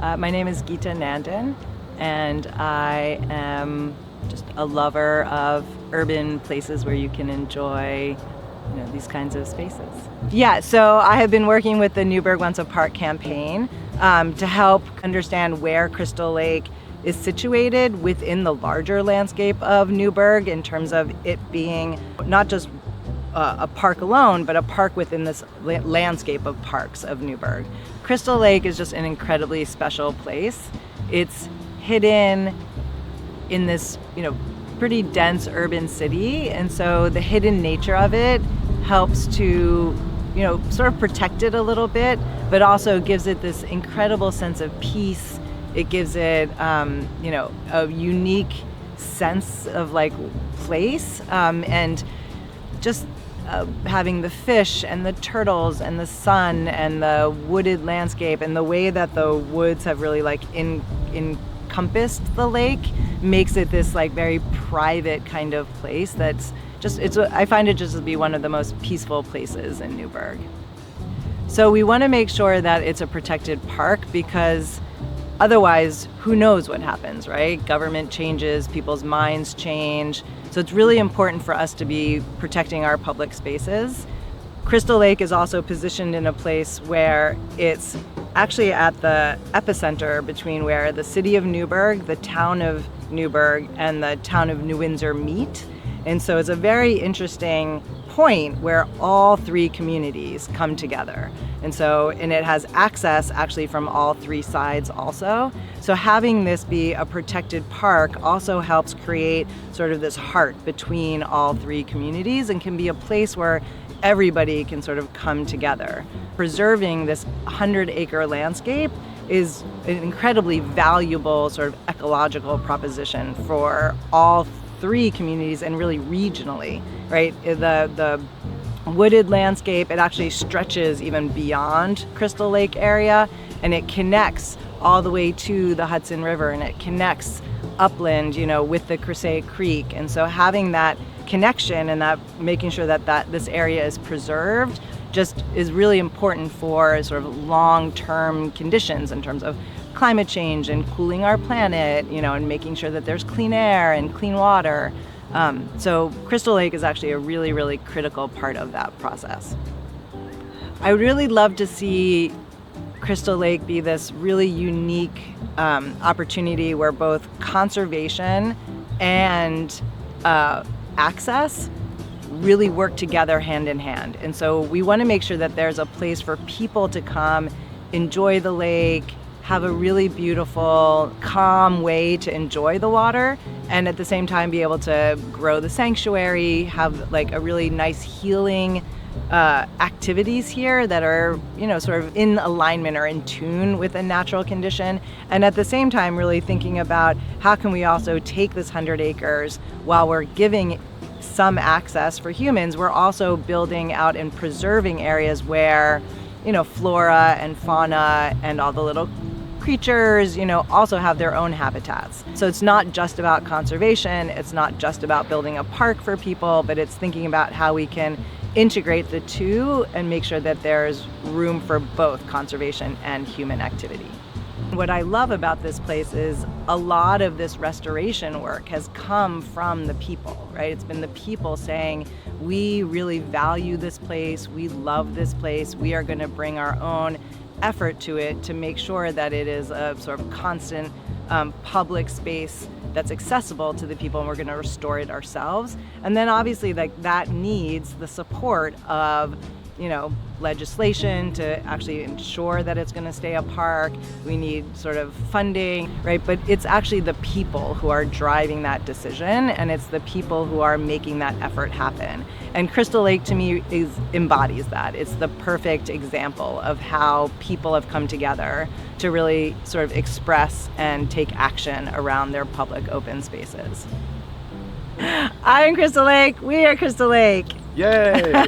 My name is Gita Nandan, and I am just a lover of urban places where you can enjoy these kinds of spaces. Yeah, so I have been working with the Newburgh Once a Park campaign to help understand where Crystal Lake is situated within the larger landscape of Newburgh in terms of it being not just a park alone, but a park within this landscape of parks of Newburgh. Crystal Lake is just an incredibly special place. It's hidden in this, pretty dense urban city, and so the hidden nature of it helps to, sort of protect it a little bit, but also gives it this incredible sense of peace. It gives it, a unique sense of place, and just having the fish and the turtles and the sun and the wooded landscape and the way that the woods have really encompassed the lake makes it this very private kind of place that's I find it just to be one of the most peaceful places in Newburgh. So we want to make sure that it's a protected park because otherwise, who knows what happens, right? Government changes, people's minds change. So it's really important for us to be protecting our public spaces. Crystal Lake is also positioned in a place where it's actually at the epicenter between where the city of Newburgh, the town of Newburgh, and the town of New Windsor meet. And so it's a very interesting point where all three communities come together. And it has access actually from all three sides also. So having this be a protected park also helps create sort of this heart between all three communities and can be a place where everybody can sort of come together. Preserving this 100-acre landscape is an incredibly valuable sort of ecological proposition for all three communities and really regionally, right? The wooded landscape, it actually stretches even beyond Crystal Lake area, and it connects all the way to the Hudson River, and it connects upland, with the Crusade Creek. And so having that connection and that making sure that this area is preserved just is really important for sort of long-term conditions in terms of climate change and cooling our planet, and making sure that there's clean air and clean water. So Crystal Lake is actually a really, really critical part of that process. I would really love to see Crystal Lake be this really unique opportunity where both conservation and access really work together hand in hand. And so we want to make sure that there's a place for people to come, enjoy the lake, have a really beautiful, calm way to enjoy the water, and at the same time be able to grow the sanctuary, have a really nice healing activities here that are, sort of in alignment or in tune with a natural condition. And at the same time, really thinking about how can we also take this 100 acres while we're giving some access for humans, we're also building out and preserving areas where, flora and fauna and all the little creatures, also have their own habitats. So it's not just about conservation, it's not just about building a park for people, but it's thinking about how we can integrate the two and make sure that there's room for both conservation and human activity. What I love about this place is a lot of this restoration work has come from the people, right? It's been the people saying, we really value this place, we love this place, we are going to bring our own effort to it to make sure that it is a sort of constant public space that's accessible to the people, and we're going to restore it ourselves. And then obviously that needs the support of legislation to actually ensure that it's going to stay a park. We need sort of funding, right? But it's actually the people who are driving that decision, and it's the people who are making that effort happen. And Crystal Lake to me embodies that. It's the perfect example of how people have come together to really sort of express and take action around their public open spaces. I'm Crystal Lake. We are Crystal Lake. Yay!